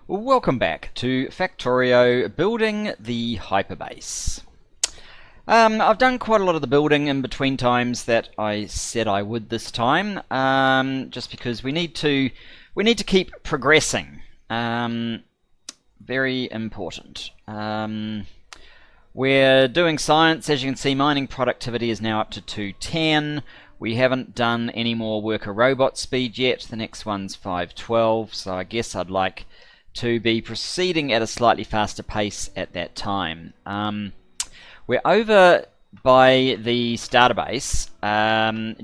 Welcome back to Factorio building the Hyperbase. I've done quite a lot of the building in between times that I said I would this time, just because we need to keep progressing. Very important. We're doing science. As you can see, mining productivity is now up to 210. We haven't done any more worker robot speed yet. The next one's 512, so I guess I'd like to be proceeding at a slightly faster pace at that time. We're over by the starter base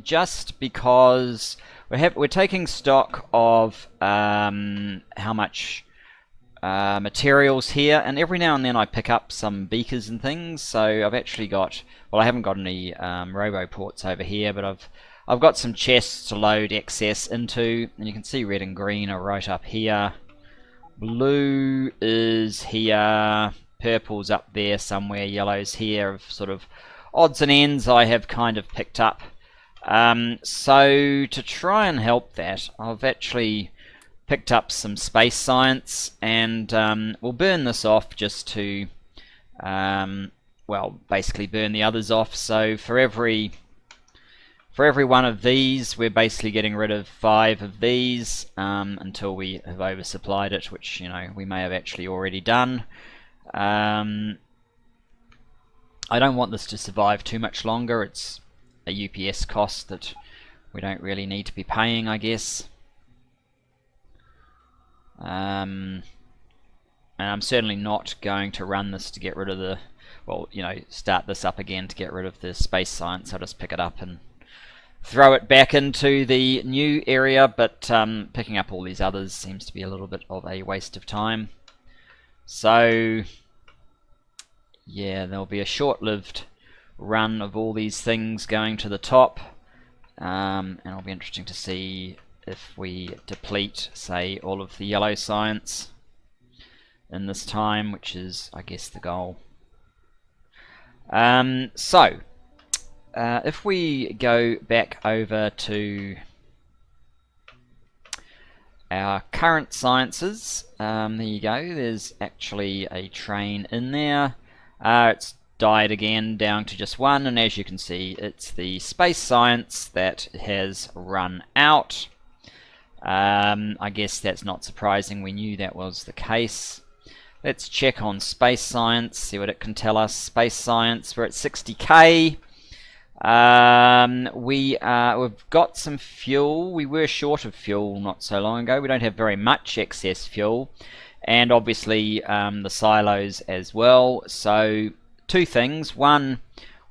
just because we're taking stock of how much materials here, and every now and then I pick up some beakers and things. So I've actually got, well, I haven't got any robo ports over here, but I've got some chests to load excess into, and you can see red and green are right up here. Blue is here, purple's up there somewhere, yellow's here, of sort of odds and ends I have kind of picked up. So to try and help that, I've actually picked up some space science, and we'll burn this off just to, well, basically burn the others off. So for every one of these, we're basically getting rid of 5 of these until we have oversupplied it, which, you know, we may have actually already done. I don't want this to survive too much longer. It's a UPS cost that we don't really need to be paying, I guess. And I'm certainly not going to run this to get rid of the, well, you know, start this up again to get rid of the space science. I'll just pick it up and throw it back into the new area, but picking up all these others seems to be a little bit of a waste of time. So yeah, there'll be a short-lived run of all these things going to the top, and it'll be interesting to see if we deplete, say, all of the yellow science in this time, which is, I guess, the goal. If we go back over to our current sciences, there you go, there's actually a train in there. It's died again down to just 1, and as you can see, it's the space science that has run out. I guess that's not surprising, we knew that was the case. Let's check on space science, see what it can tell us. Space science, we're at 60k. We've got some fuel. We were short of fuel not so long ago. We don't have very much excess fuel, and obviously the silos as well. So 2 things. One,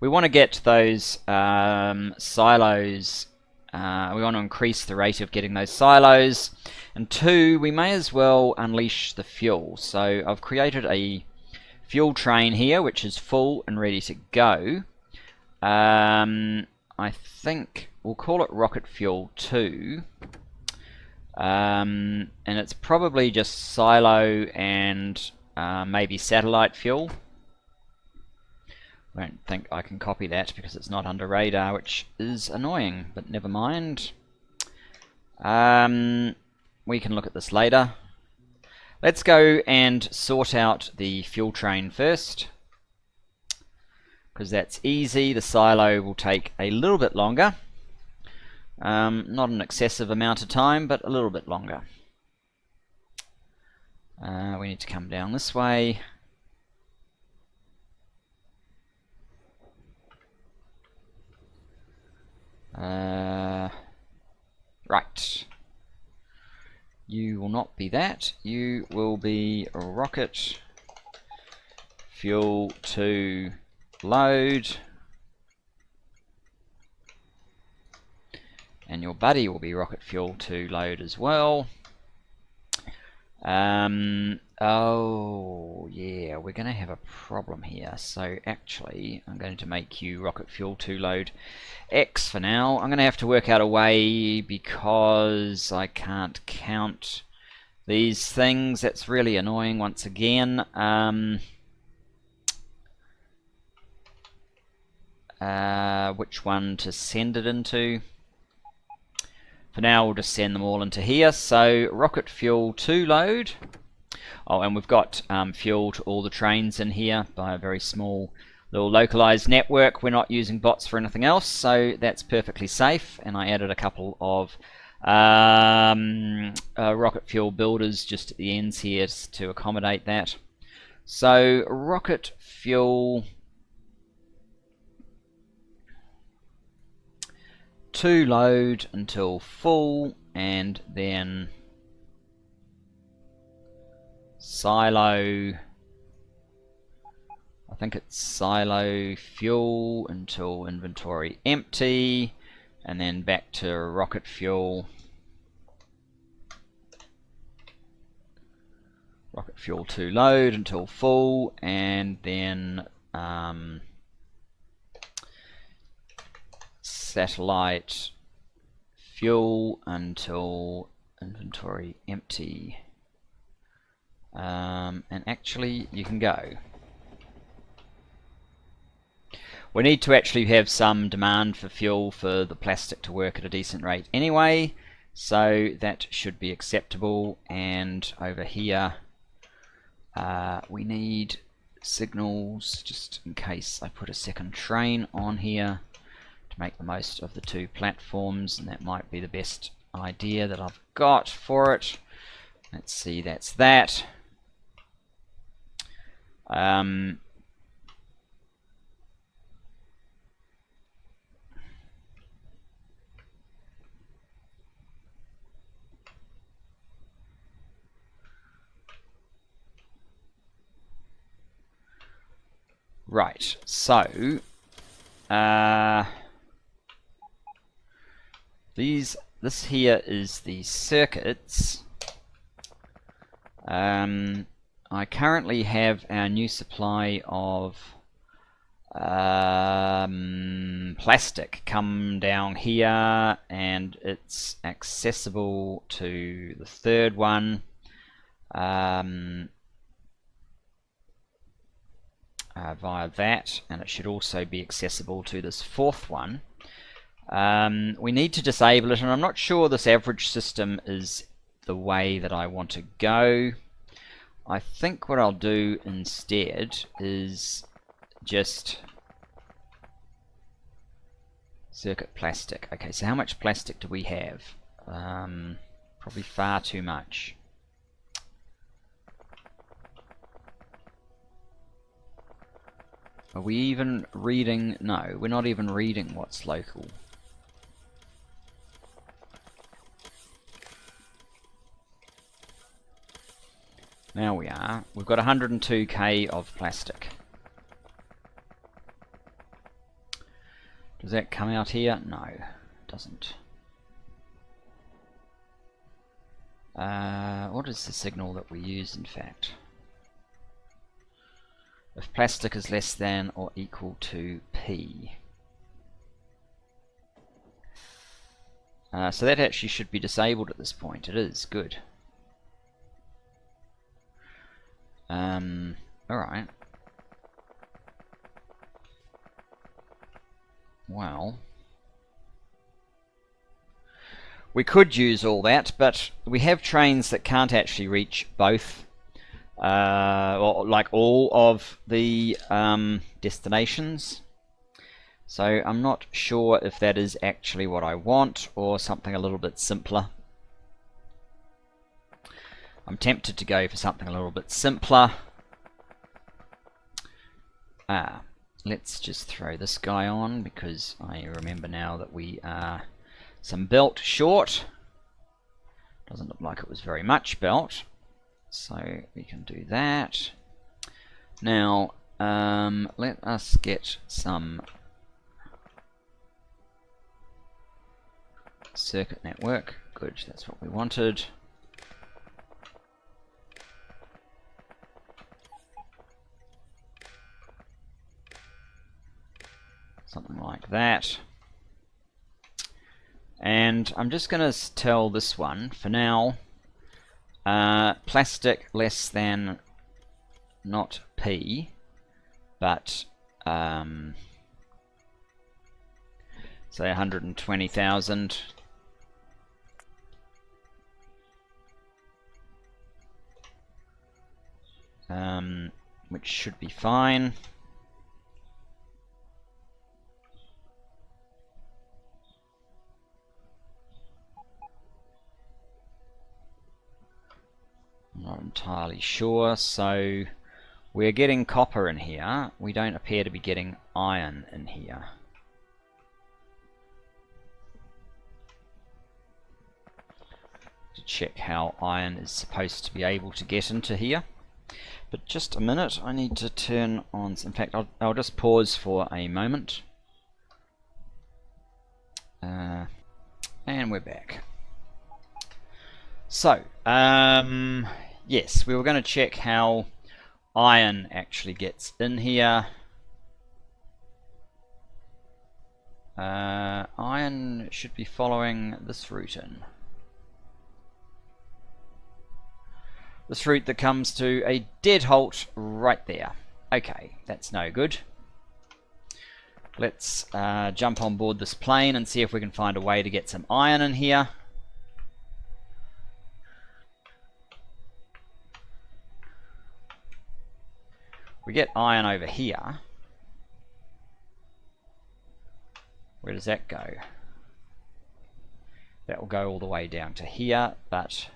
we want to get those silos, we want to increase the rate of getting those silos, and 2, we may as well unleash the fuel. So I've created a fuel train here which is full and ready to go. I think we'll call it rocket fuel 2, and it's probably just silo and maybe satellite fuel. I don't think I can copy that because it's not under radar, which is annoying, but never mind. We can look at this later. Let's go and sort out the fuel train first, because that's easy. The silo will take a little bit longer. Not an excessive amount of time, but a little bit longer. We need to come down this way. Right. You will not be that. You will be rocket fuel to load, and your buddy will be rocket fuel to load as well. Oh yeah, we're going to have a problem here. So actually I'm going to make you rocket fuel to load X for now. I'm going to have to work out a way, because I can't count these things. That's really annoying once again. Which one to send it into. For now we'll just send them all into here. So rocket fuel to load Oh, and we've got fuel to all the trains in here by a very small little localized network. We're not using bots for anything else, so that's perfectly safe. And I added a couple of rocket fuel builders just at the ends here to accommodate that. So rocket fuel to load until full, and then silo, I think it's silo fuel until inventory empty, and then back to rocket fuel. Rocket fuel to load until full, and then satellite fuel until inventory empty. And actually, you can go. We need to actually have some demand for fuel for the plastic to work at a decent rate anyway, so that should be acceptable. And over here, we need signals just in case I put a second train on here to make the most of the two platforms, and that might be the best idea that I've got for it. Let's see, that's that. Right, so this here is the circuits. I currently have our new supply of plastic come down here, and it's accessible to the third one via that, and it should also be accessible to this fourth one. We need to disable it, and I'm not sure this average system is the way that I want to go. I think what I'll do instead is just circuit plastic. Okay, so how much plastic do we have? Probably far too much. Are we even reading? No, we're not even reading what's local. Now we are. We've got 102k of plastic. Does that come out here? No, it doesn't. What is the signal that we use, in fact? If plastic is less than or equal to P. So that actually should be disabled at this point. It is. Good. Alright. Well, we could use all that, but we have trains that can't actually reach both, or like all of the destinations. So I'm not sure if that is actually what I want, or something a little bit simpler. I'm tempted to go for something a little bit simpler. Let's just throw this guy on, because I remember now that we are some belt short. Doesn't look like it was very much belt, so we can do that. Now let us get some circuit network. Good, that's what we wanted. Something like that. And I'm just going to tell this one, for now, plastic less than, not P, but say 120,000. which should be fine. Not entirely sure, so we're getting copper in here. We don't appear to be getting iron in here. To check how iron is supposed to be able to get into here. But just a minute, I need to turn on, in fact I'll just pause for a moment. And we're back. So, yes, we were going to check how iron actually gets in here. Iron should be following this route in. This route that comes to a dead halt right there. Okay, that's no good. Let's jump on board this plane and see if we can find a way to get some iron in here. We get iron over here. Where does that go? That will go all the way down to here, but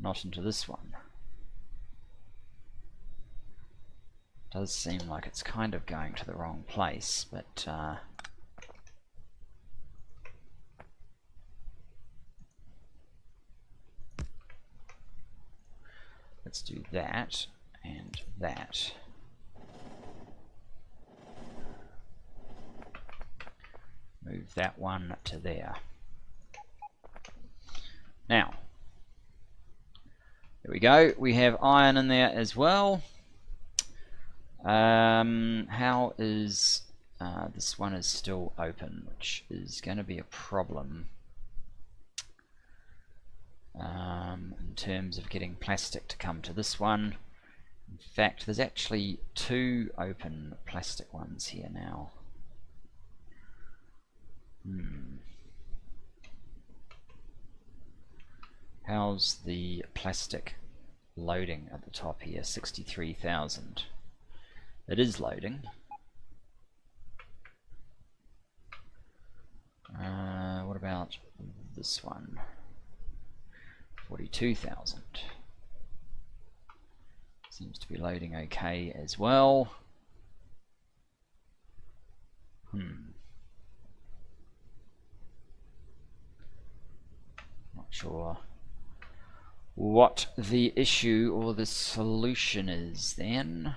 not into this one. Does seem like it's kind of going to the wrong place, but let's do that and that. Move that one to there. Now, there we go. We have iron in there as well. How is this one is still open, which is going to be a problem in terms of getting plastic to come to this one. In fact, there's actually two open plastic ones here now. How's the plastic loading at the top here? 63,000. It is loading. What about this one? 42,000. Seems to be loading okay as well. Not sure what the issue or the solution is then.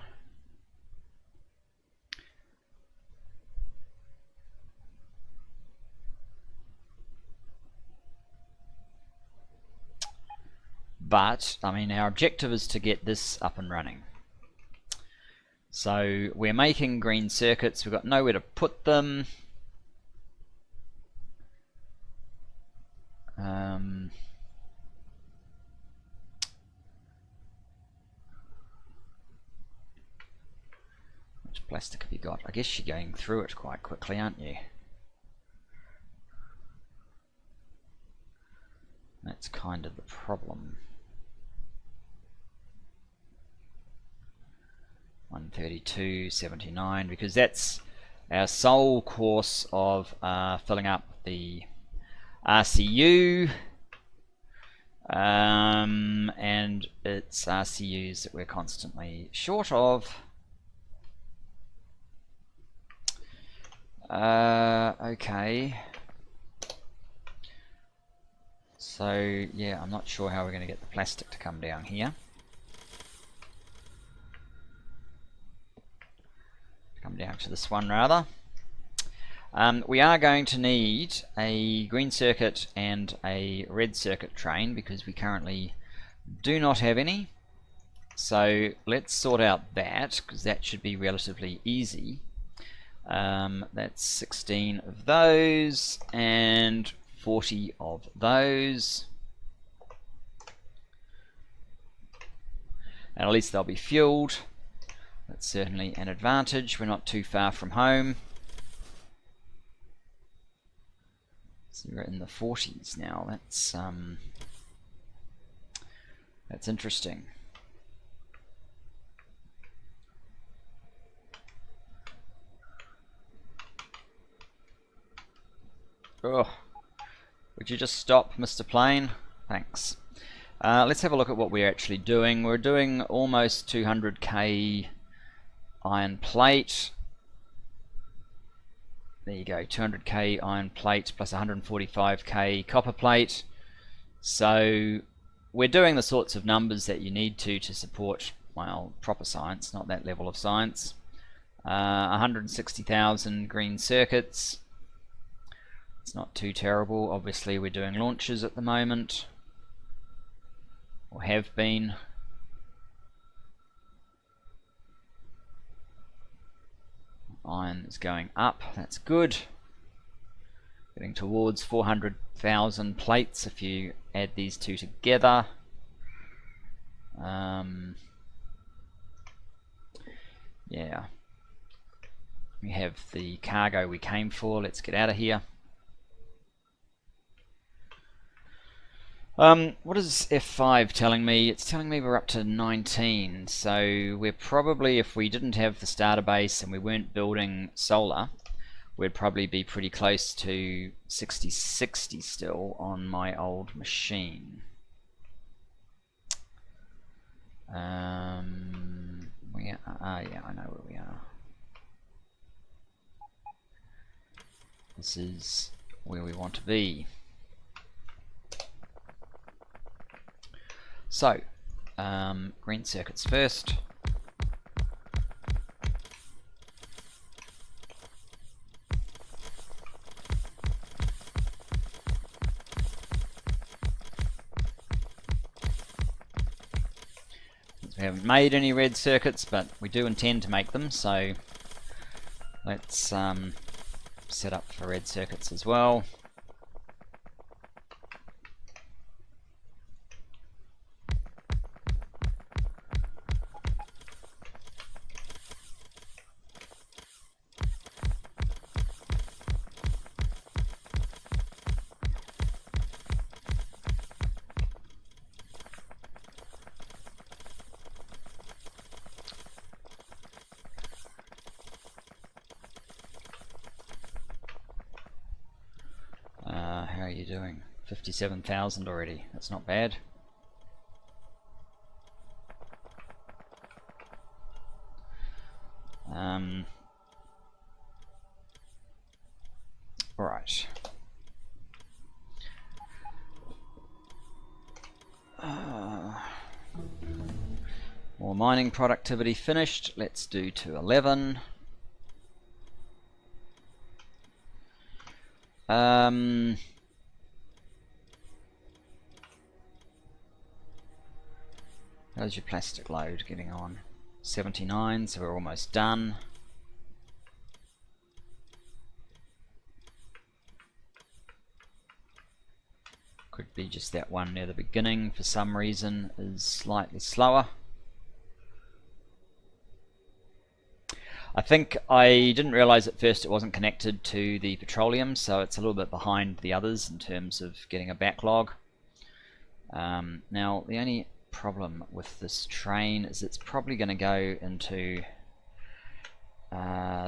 But, I mean, our objective is to get this up and running. So, we're making green circuits, we've got nowhere to put them. Which plastic have you got? I guess you're going through it quite quickly, aren't you? That's kind of the problem. 132.79, because that's our sole course of filling up the RCU, and it's RCUs that we're constantly short of. Okay. So yeah, I'm not sure how we're going to get the plastic to come down here. Come down to this one rather. We are going to need a green circuit and a red circuit train because we currently do not have any. So let's sort out that, because that should be relatively easy. That's 16 of those and 40 of those. And at least they'll be fueled. That's certainly an advantage. We're not too far from home. So we're in the 40s now. That's interesting. Oh, would you just stop, Mr. Plane? Thanks. Let's have a look at what we're actually doing. We're doing almost 200k iron plate. There you go, 200k iron plate plus 145k copper plate. So we're doing the sorts of numbers that you need to support, well, proper science, not that level of science. 160,000 green circuits. It's not too terrible. Obviously we're doing launches at the moment, or have been. Iron is going up, that's good. Getting towards 400,000 plates if you add these two together. Yeah. We have the cargo we came for. Let's get out of here. What is F5 telling me? It's telling me we're up to 19, so we're probably, if we didn't have the starter base and we weren't building solar, we'd probably be pretty close to 60 still on my old machine. Yeah, I know where we are. This is where we want to be. So, green circuits first. We haven't made any red circuits, but we do intend to make them, so let's set up for red circuits as well. How are you doing? 57,000 already. That's not bad. Right. More mining productivity finished. Let's do 211. How's your plastic load getting on? 79, so we're almost done. Could be just that one near the beginning for some reason is slightly slower. I think I didn't realize at first it wasn't connected to the petroleum, so it's a little bit behind the others in terms of getting a backlog. Now the only problem with this train is it's probably going to go into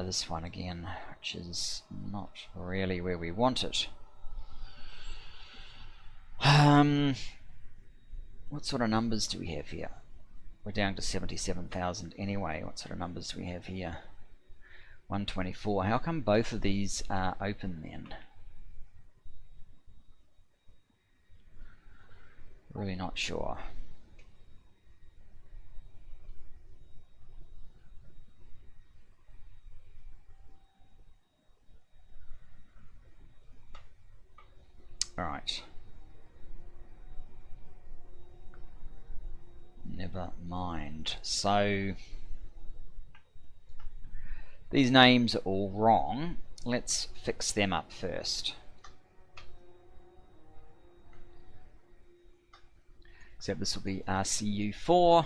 this one again, which is not really where we want it. What sort of numbers do we have here? We're down to 77,000 anyway. What sort of numbers do we have here? 124. How come both of these are open then? Really not sure. Alright. Never mind. So these names are all wrong. Let's fix them up first. Except this will be RCU4.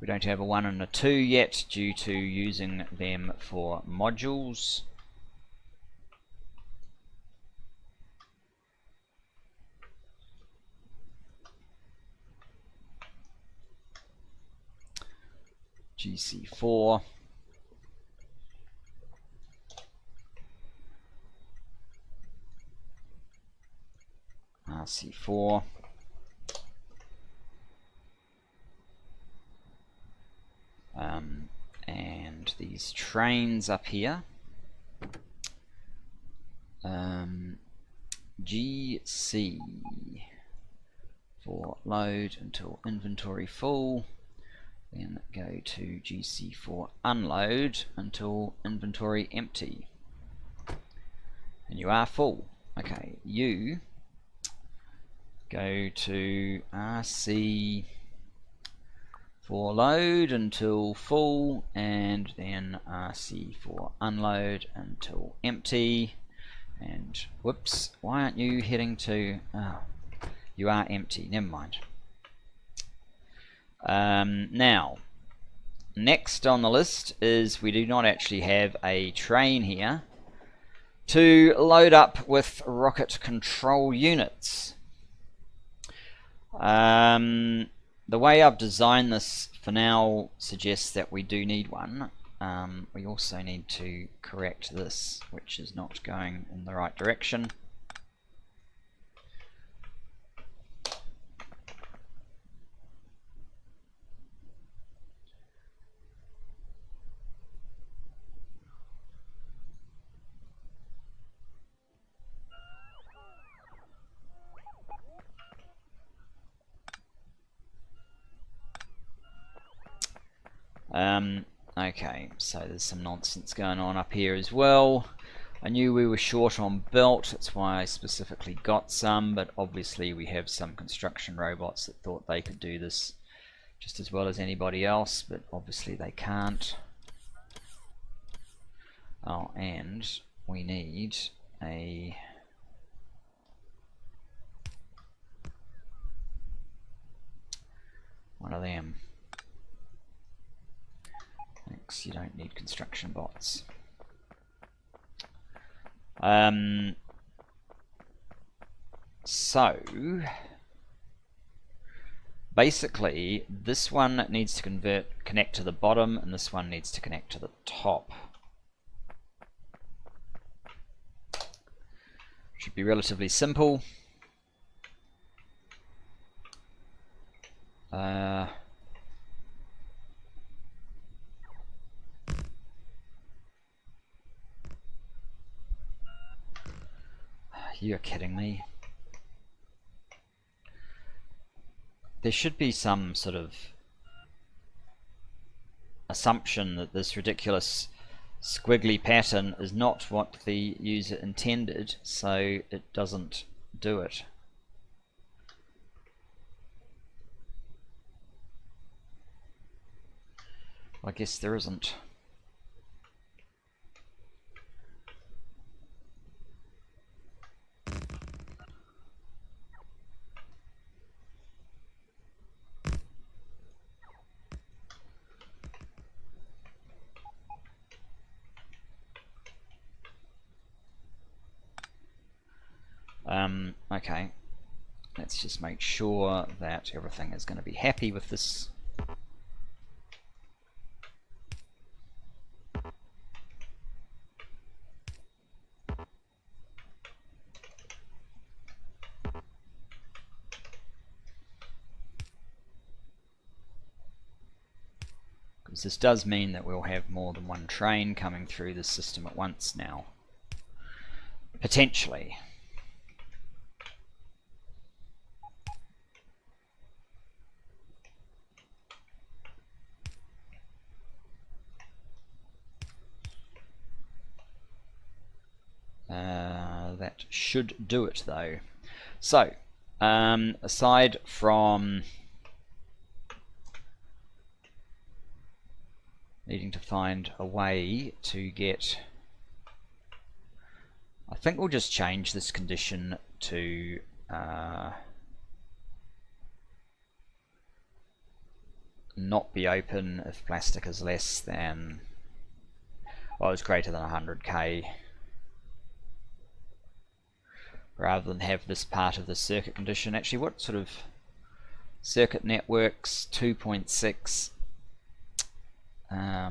We don't have a 1 and a 2 yet due to using them for modules. GC4. RC4. And these trains up here, GC for load until inventory full, then go to GC for unload until inventory empty, and you are full. Okay, you go to RC for load until full, and then RC for unload until empty. And whoops, why aren't you heading to... oh, you are empty, never mind. Now, next on the list is we do not actually have a train here to load up with rocket control units. The way I've designed this for now suggests that we do need one. We also need to correct this, which is not going in the right direction. Okay, so there's some nonsense going on up here as well. I knew we were short on belt, that's why I specifically got some, but obviously we have some construction robots that thought they could do this just as well as anybody else, but obviously they can't. Oh, and we need a... one of them. Thanks, you don't need construction bots. So basically this one needs to connect to the bottom, and this one needs to connect to the top. Should be relatively simple. You're kidding me. There should be some sort of assumption that this ridiculous squiggly pattern is not what the user intended, so it doesn't do it. I guess there isn't. Okay, let's just make sure that everything is going to be happy with this. Because this does mean that we'll have more than one train coming through the system at once now. Potentially. That should do it though. So, aside from needing to find a way to get... I think we'll just change this condition to not be open if plastic is less than, well, it's greater than 100k, rather than have this part of the circuit condition. Actually, what sort of circuit networks? 2.6. Yeah,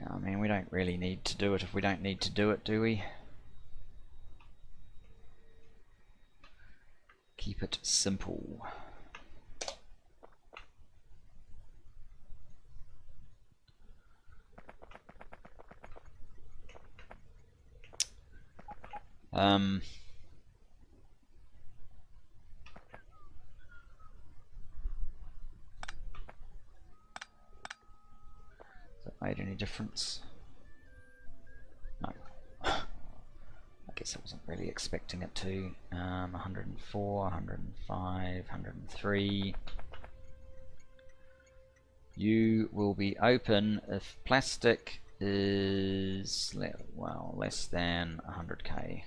I mean, we don't really need to do it if we don't need to do it, do we? keep it simple. Has that made any difference? No. I guess I wasn't really expecting it to. 104, 105, 103. You will be open if plastic is less than 100k.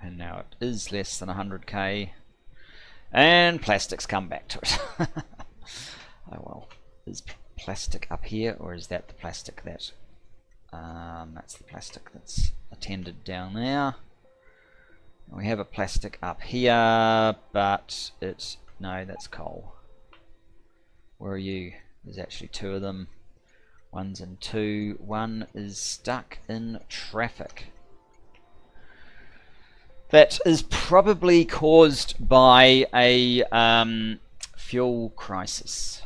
And now it is less than 100k, and plastic's come back to it. Oh well, is plastic up here, or is that the plastic that that's the plastic that's attended down there? We have a plastic up here, but it's no, that's coal. Where are you? There's actually two of them. One's in 2. One is stuck in traffic. That is probably caused by a fuel crisis.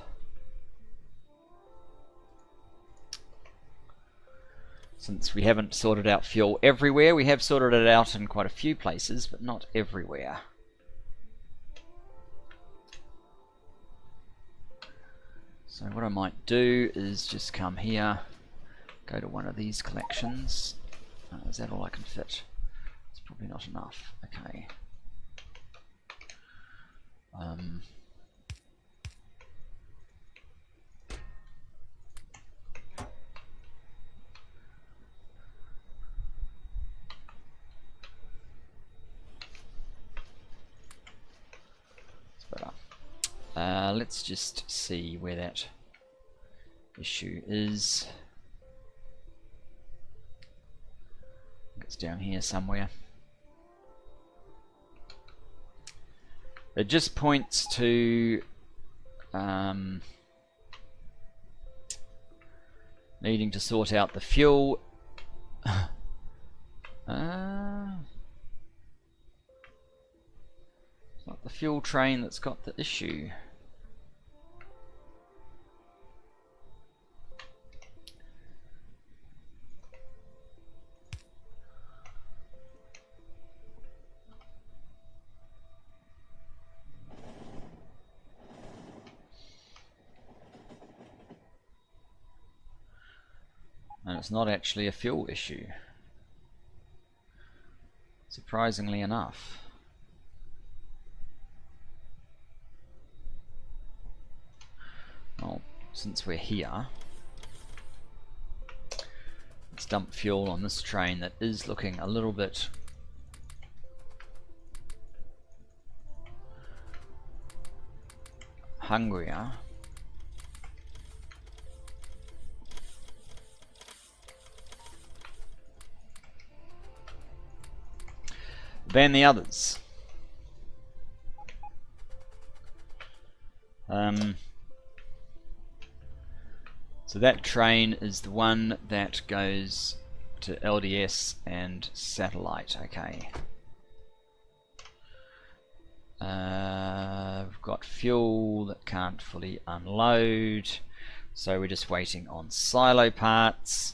Since we haven't sorted out fuel everywhere, we have sorted it out in quite a few places, but not everywhere. So what I might do is just come here, go to one of these collections. Is that all I can fit? It's probably not enough. Okay. It's better. Let's just see where that issue is. It's down here somewhere. It just points to needing to sort out the fuel. It's not the fuel train that's got the issue. And it's not actually a fuel issue, surprisingly enough. Well, since we're here, let's dump fuel on this train that is looking a little bit hungrier. Than the others. So that train is the one that goes to LDS and satellite. Okay. We've got fuel that can't fully unload, so we're just waiting on silo parts.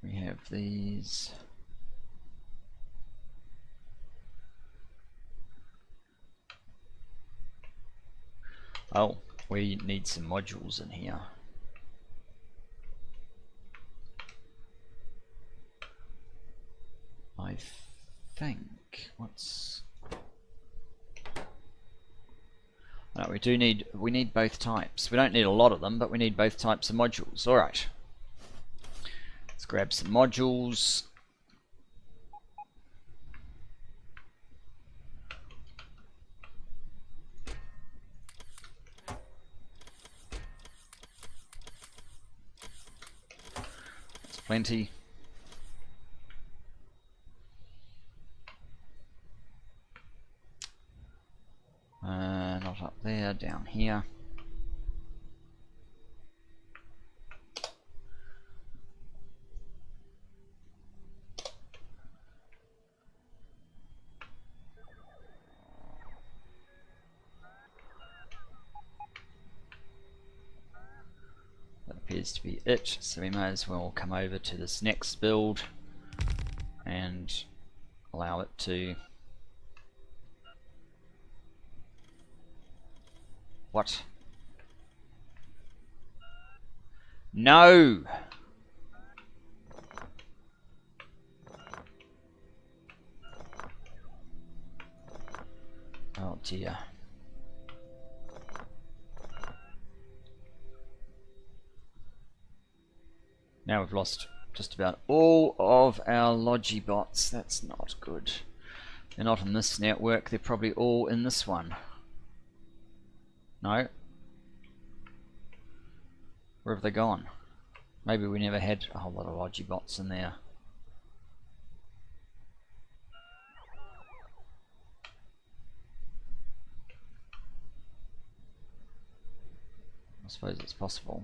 We have these. Oh, we need some modules in here. I think, No, we need both types. We don't need a lot of them, but we need both types of modules. All right. Let's grab some modules. That's plenty. Not up there, down here. That appears to be it, so we may as well come over to this next build and allow it to... What? No! Oh dear. Now we've lost just about all of our Logibots. That's not good. They're not in this network, they're probably all in this one. No. Where have they gone? Maybe we never had a whole lot of Logibots in there. I suppose it's possible.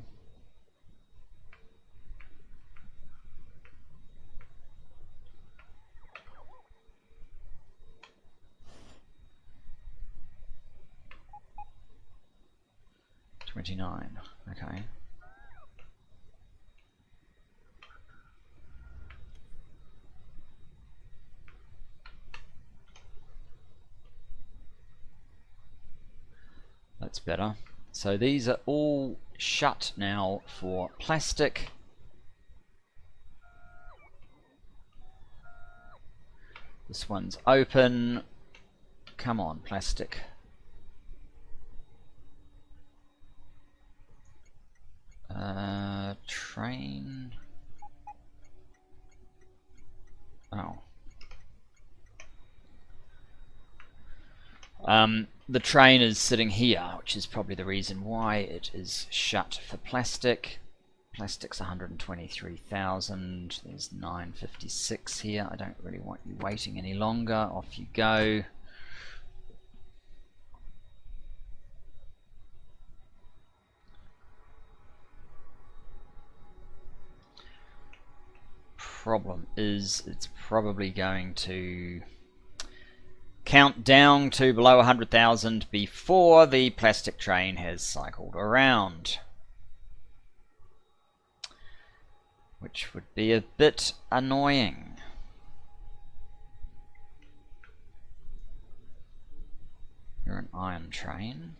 $29. Okay. That's better. So these are all shut now for plastic. This one's open. Come on, plastic. Train. Oh. The train is sitting here, which is probably the reason why it is shut for plastic. Plastic's 123,000. There's 956 here. I don't really want you waiting any longer. Off you go. Problem is, it's probably going to count down to below 100,000 before the plastic train has cycled around, which would be a bit annoying. You're an iron train.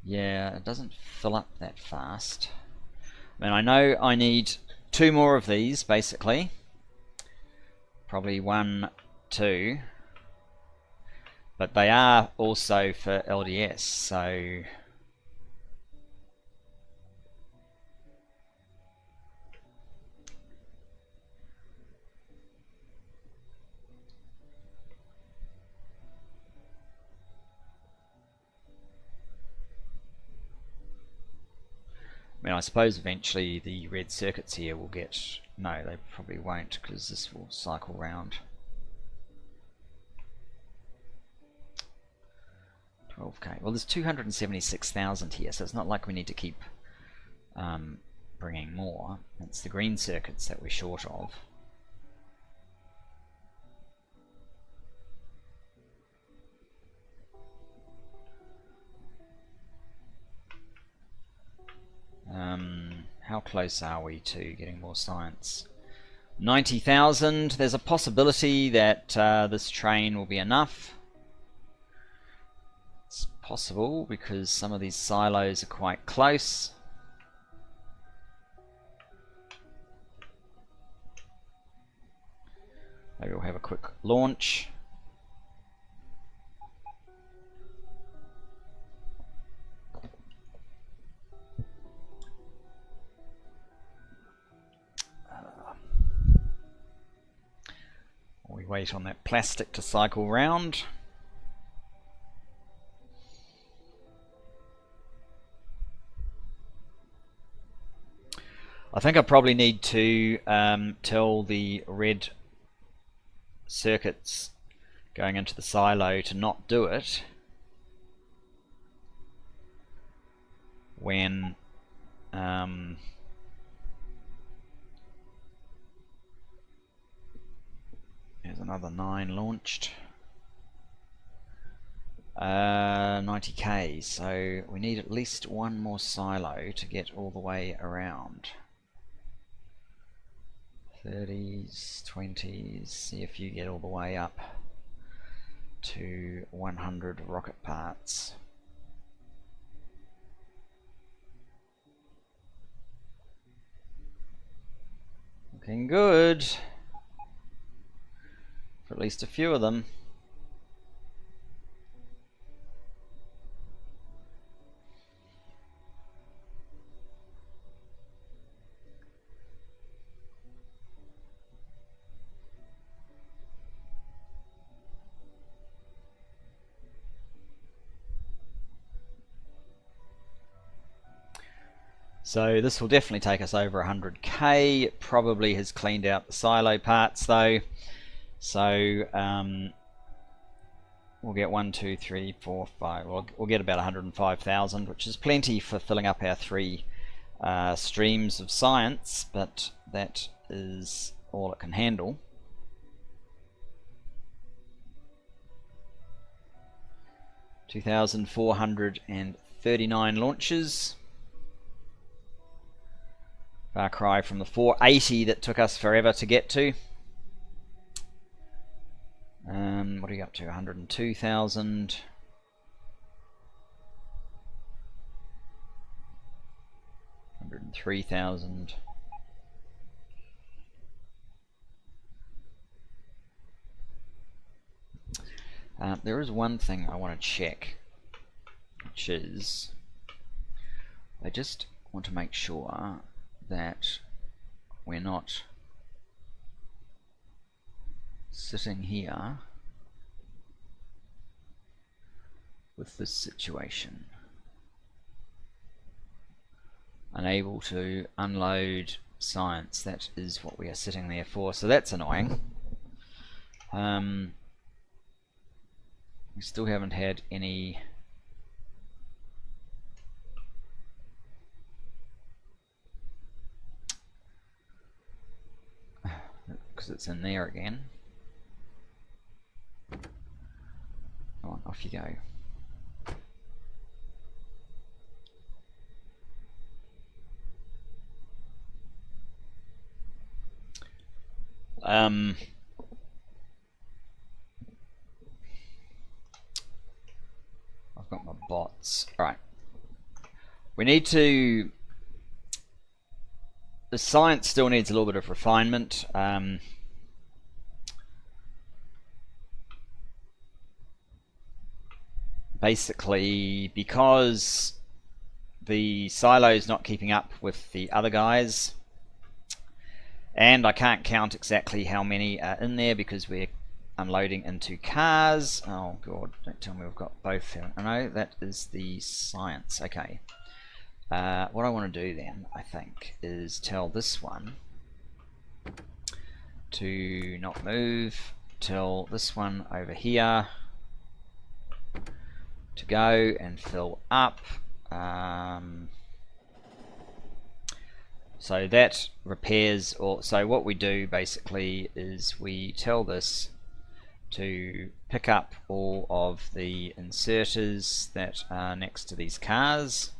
Yeah, it doesn't fill up that fast. I mean, I know I need 2 more of these, basically. Probably 1, 2. But they are also for LDS, so... I mean, I suppose eventually the red circuits here will get... No, they probably won't, because this will cycle round. 12k. Well, there's 276,000 here, so it's not like we need to keep bringing more. It's the green circuits that we're short of. How close are we to getting more science? 90,000. There's a possibility that this train will be enough. It's possible because some of these silos are quite close. Maybe we'll have a quick launch. We wait on that plastic to cycle round. I think I probably need to tell the red circuits going into the silo to not do it when there's another 9 launched. 90k, so we need at least one more silo to get all the way around. 30s, 20s, see if you get all the way up to 100 rocket parts. Looking good for at least a few of them. So this will definitely take us over 100k. It probably has cleaned out the silo parts though. So we'll get 1, 2, 3, 4, 5. We'll get about 105,000, which is plenty for filling up our 3 streams of science, but that is all it can handle. $2,439 launches. Far cry from the 480 that took us forever to get to. What are you up to? 102,000. 103,000. There is one thing I want to check, which is I just want to make sure that we're not sitting here with this situation, unable to unload science. That is what we are sitting there for, so that's annoying. We still haven't had any because it's in there again. Come on, off you go. I've got my bots. Alright. We need to... The science still needs a little bit of refinement. Basically, because the silo's not keeping up with the other guys, and I can't count exactly how many are in there because we're unloading into cars. Oh god, don't tell me we've got both here. Oh, no, that is the science. Okay. What I want to do then, I think, is tell this one to not move, tell this one over here to go and fill up. So that repairs, or so what we do basically is we tell this to pick up all of the inserters that are next to these cars.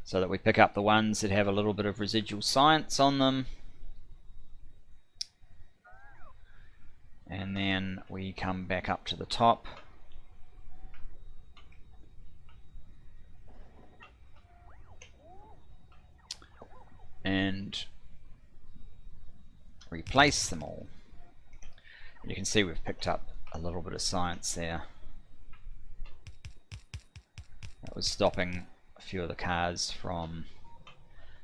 So that we pick up the ones that have a little bit of residual science on them. And then we come back up to the top. replace them all. And you can see we've picked up a little bit of science there. That was stopping a few of the cars from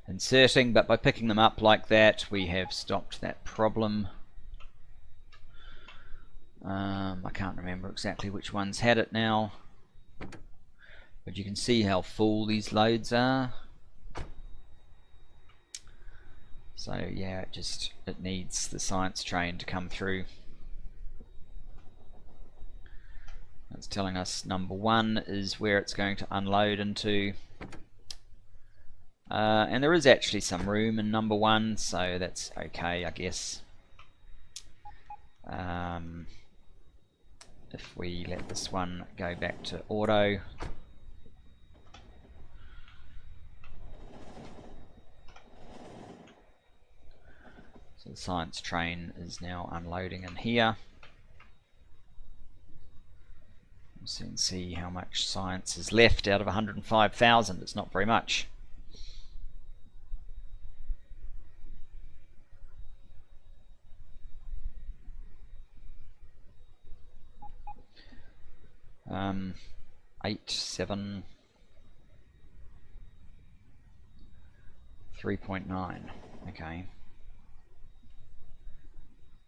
inserting, but by picking them up like that we have stopped that problem. I can't remember exactly which ones had it now, but you can see how full these loads are. So yeah, it needs the science train to come through. It's telling us number 1 is where it's going to unload into. And there is actually some room in number 1, so that's okay, I guess. If we let this one go back to auto. So the science train is now unloading in here. We'll soon see how much science is left out of 105,000. It's not very much. Um, 8, 7, 3.9. Okay.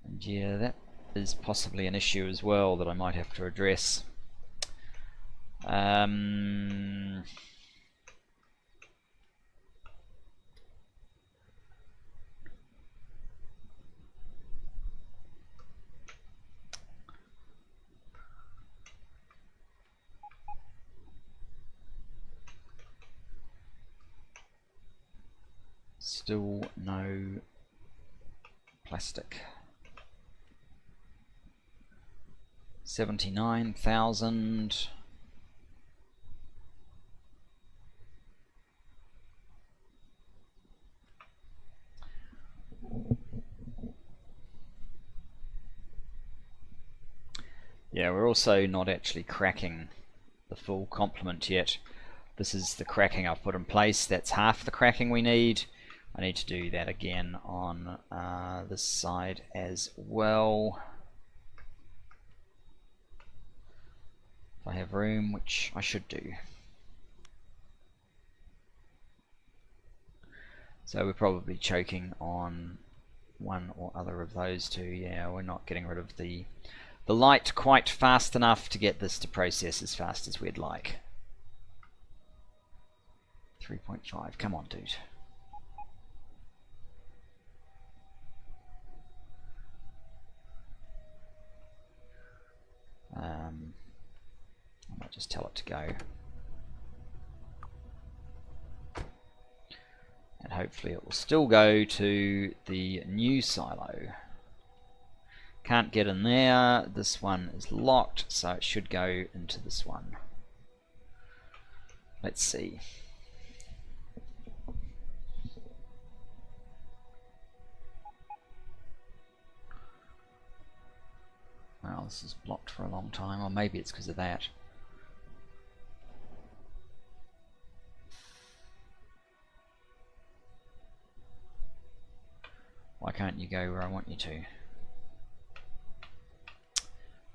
And yeah, that is possibly an issue as well that I might have to address. Still no plastic. 79,000. Yeah, we're also not actually cracking the full complement yet. This is the cracking I've put in place. That's half the cracking we need. I need to do that again on this side as well. If I have room, which I should do. So we're probably choking on one or other of those two. Yeah, we're not getting rid of the light quite fast enough to get this to process as fast as we'd like. 3.5, come on dude. I might just tell it to go. And hopefully it will still go to the new silo. Can't get in there. This one is locked, so it should go into this one. Let's see. Well, this is blocked for a long time, or maybe it's because of that. Why can't you go where I want you to?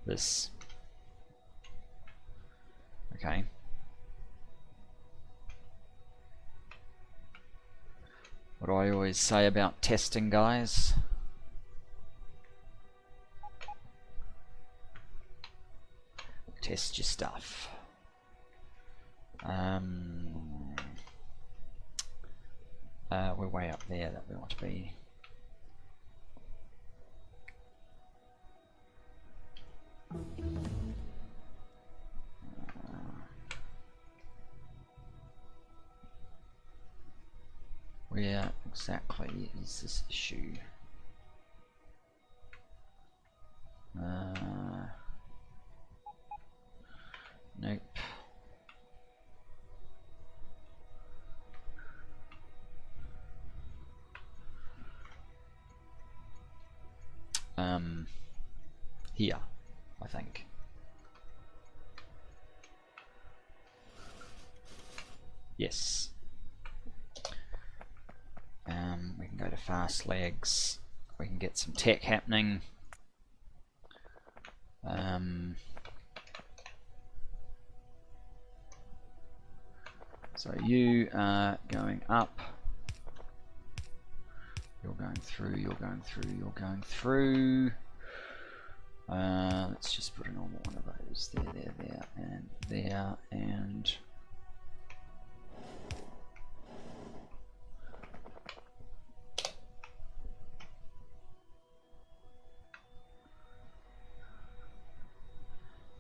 This. Okay. What do I always say about testing, guys? Test your stuff. We're way up there that we want to be. Where exactly is this issue? Nope. Here, I think. Yes. We can go to fast legs. we can get some tech happening. So you are going up. You're going through, you're going through, you're going through. Let's just put a normal one of those. There, there, there, and there, and...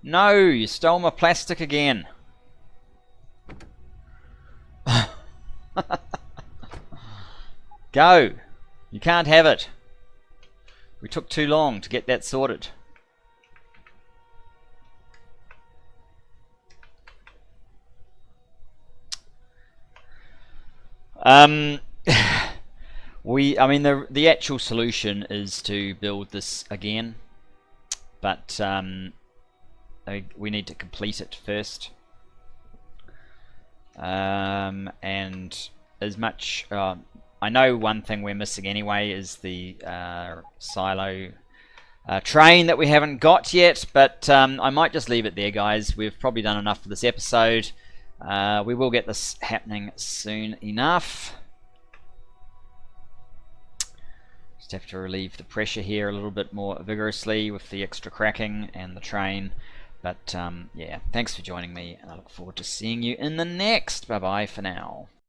No, you stole my plastic again. Go. You can't have it. We took too long to get that sorted. I mean, the actual solution is to build this again, but we need to complete it first. And as much, I know one thing we're missing anyway is the silo train that we haven't got yet, but I might just leave it there, guys. We've probably done enough for this episode. We will get this happening soon enough. Just have to relieve the pressure here a little bit more vigorously with the extra cracking and the train. But yeah, thanks for joining me, and I look forward to seeing you in the next. Bye bye for now.